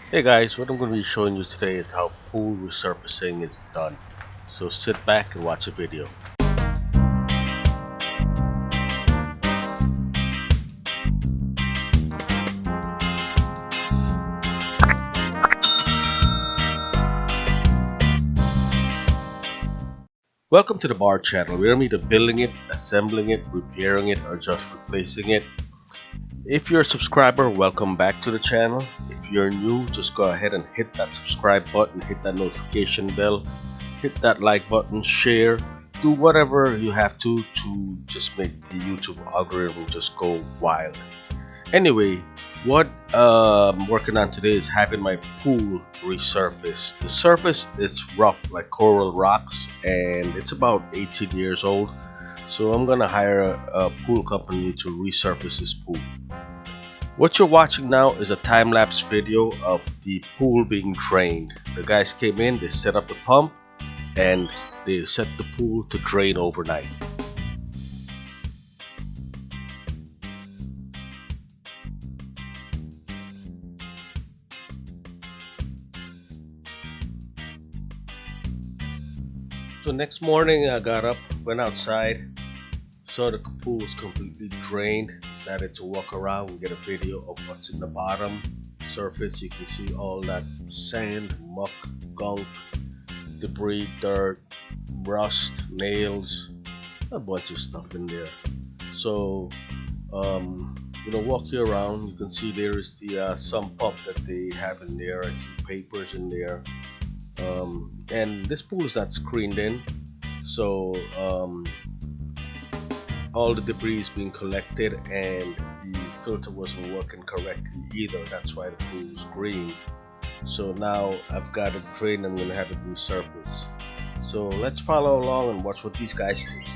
Hey guys, what I'm going to be showing you today is how pool resurfacing is done. So sit back and watch the video. Welcome to the bar channel. We're either building it, assembling it, repairing it, or just replacing it. If you're a subscriber, welcome back to the channel. If you're new, just go ahead and hit that subscribe button, hit that notification bell, hit that like button, share, do whatever you have to just make the YouTube algorithm just go wild. Anyway, what I'm working on today is having my pool resurfaced. The surface is rough like coral rocks and it's about 18 years old. So I'm gonna hire a pool company to resurface this pool. What you're watching now is a time-lapse video of the pool being drained. The guys came in, they set up the pump, and they set the pool to drain overnight. So next morning I got up, went outside, saw the pool was completely drained, decided to walk around and get a video of what's in the bottom surface. You can see all that sand, muck, gunk, debris, dirt, rust, nails, a bunch of stuff in there. So walk you around. You can see there is the sump pump that they have in there. I see papers in there, and this pool is not screened in, so all the debris is being collected, and the filter wasn't working correctly either. That's why the pool was green. So now I've got it drained. I'm gonna have it resurface. So let's follow along and watch what these guys do.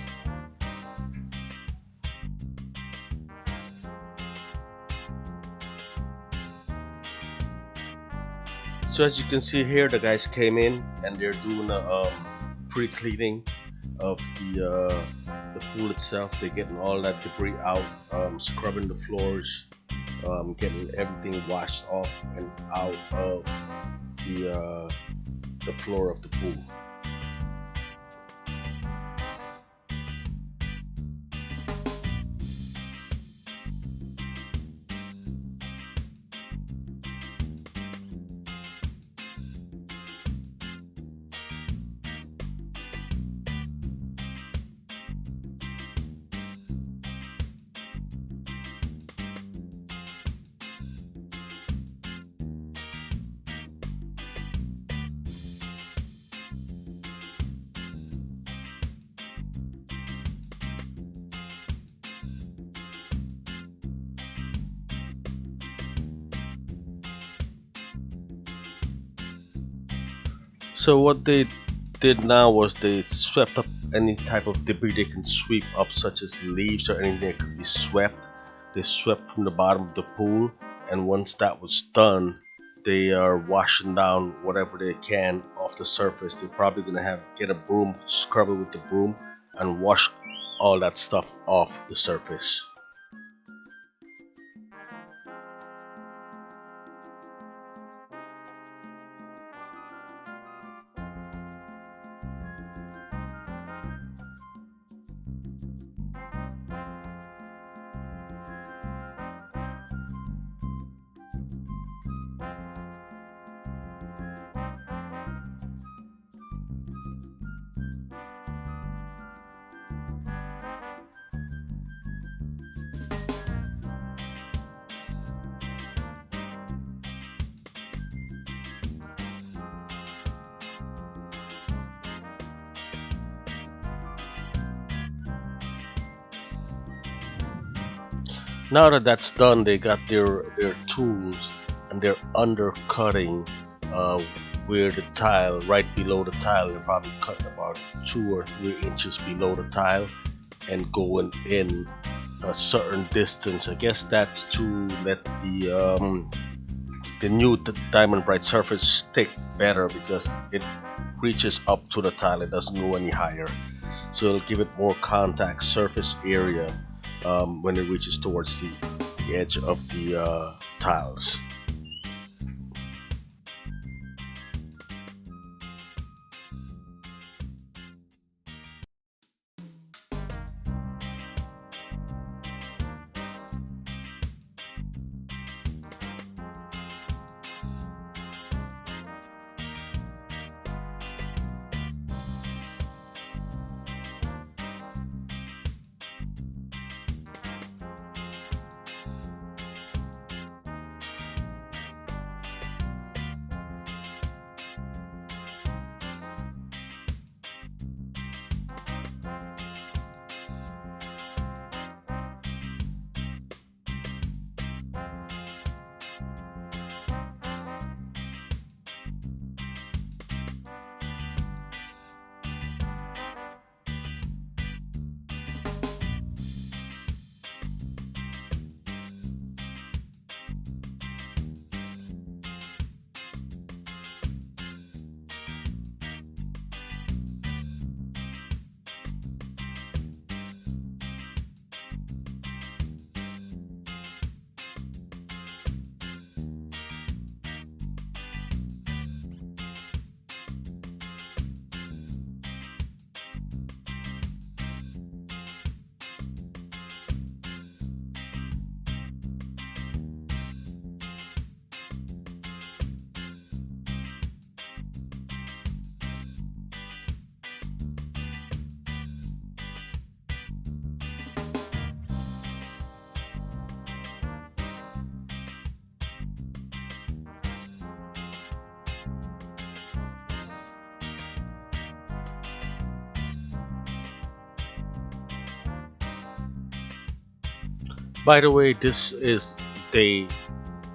So as you can see here, the guys came in and they're doing a pre-cleaning of the pool itself. They're getting all that debris out, scrubbing the floors, getting everything washed off and out of the floor of the pool. So what they did now was they swept up any type of debris they can sweep up, such as leaves or anything that could be swept. They swept from the bottom of the pool, and once that was done, they are washing down whatever they can off the surface. They're probably gonna get a broom, scrub it with the broom, and wash all that stuff off the surface. Now that that's done, they got their tools and they're undercutting where the tile, right below the tile. They're probably cutting about 2 or 3 inches below the tile and going in a certain distance. I guess that's to let the new Diamond Brite surface stick better, because it reaches up to the tile. It doesn't go any higher, so it'll give it more contact surface area when it reaches towards the edge of the tiles. By the way, this is day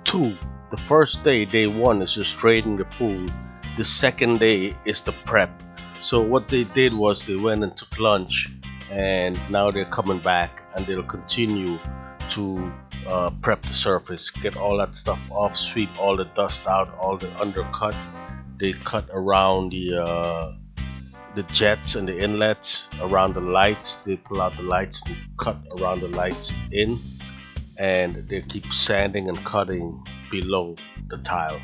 2. The first day, day 1, is just draining the pool. The second day is the prep. So what they did was they went and took lunch, and now they're coming back and they'll continue to prep the surface, get all that stuff off, sweep all the dust out, all the undercut. They cut around the jets and the inlets, around the lights. They pull out the lights and cut around the lights in, and they keep sanding and cutting below the tile.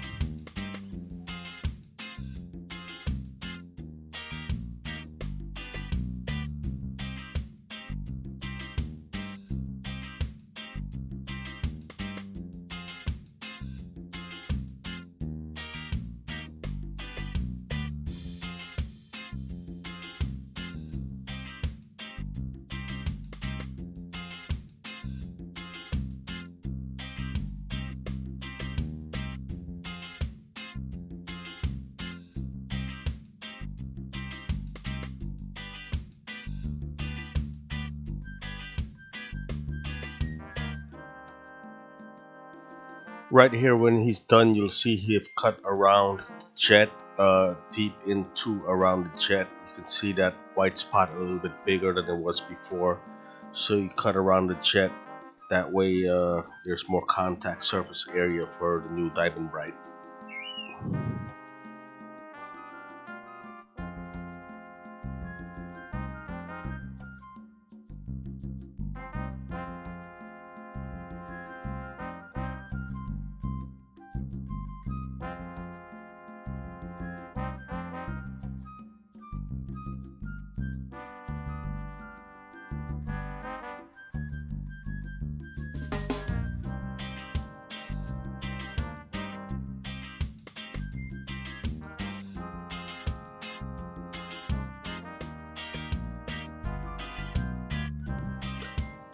Right here, when he's done, you'll see he have cut around the jet, deep into around the jet. You can see that white spot a little bit bigger than it was before. So you cut around the jet. That way, there's more contact surface area for the new Diamond Brite.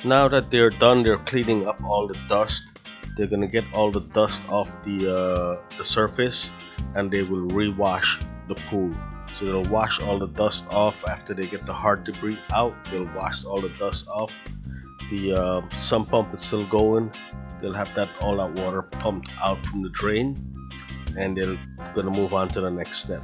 Now that they're done, they're cleaning up all the dust. They're gonna get all the dust off the surface, and they will rewash the pool. So they'll wash all the dust off after they get the hard debris out. They'll wash all the dust off. The sump pump is still going. They'll have that all that water pumped out from the drain, and they're gonna move on to the next step.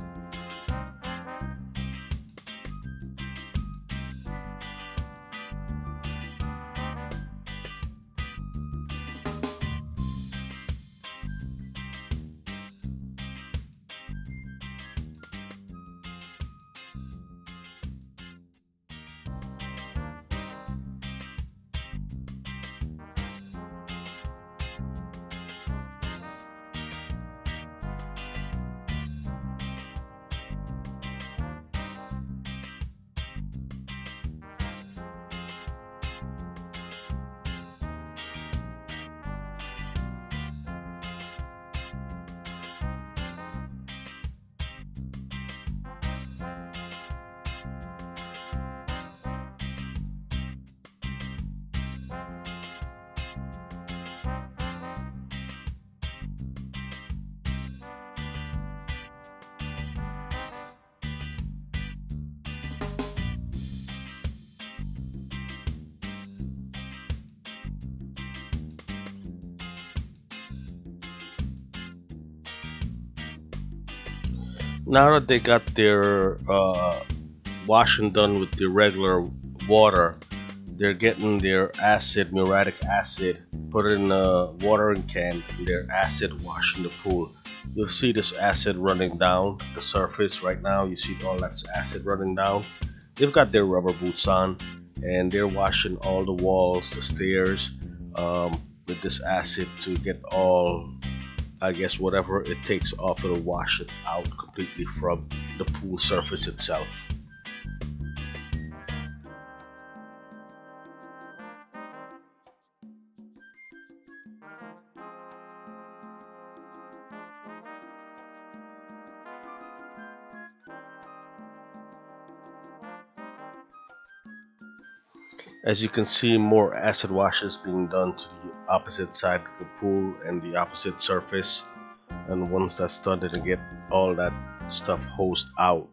Now that they got their washing done with the regular water, they're getting their acid, muriatic acid, put it in a watering can, and they're acid washing the pool. You'll see this acid running down the surface right now. You see all that acid running down. They've got their rubber boots on, and they're washing all the walls, the stairs, with this acid to get all, I guess, whatever it takes off, it'll wash it out completely from the pool surface itself. As you can see, more acid washes being done to the opposite side of the pool and the opposite surface. And once that's done, it'll get all that stuff hosed out.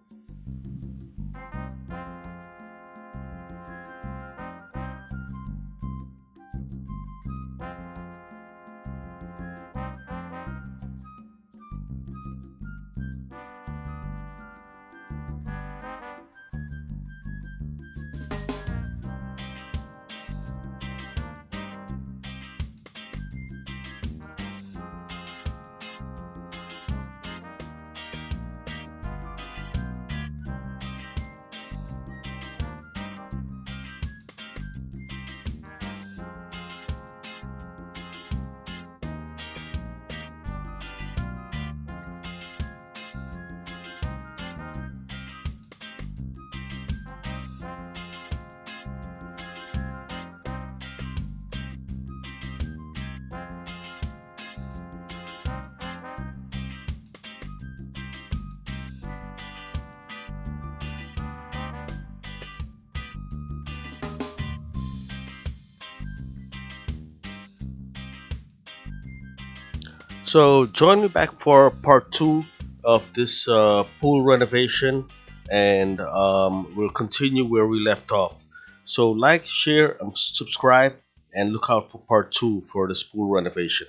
So join me back for part two of this pool renovation, and we'll continue where we left off. So like, share, and subscribe, and look out for part two for this pool renovation.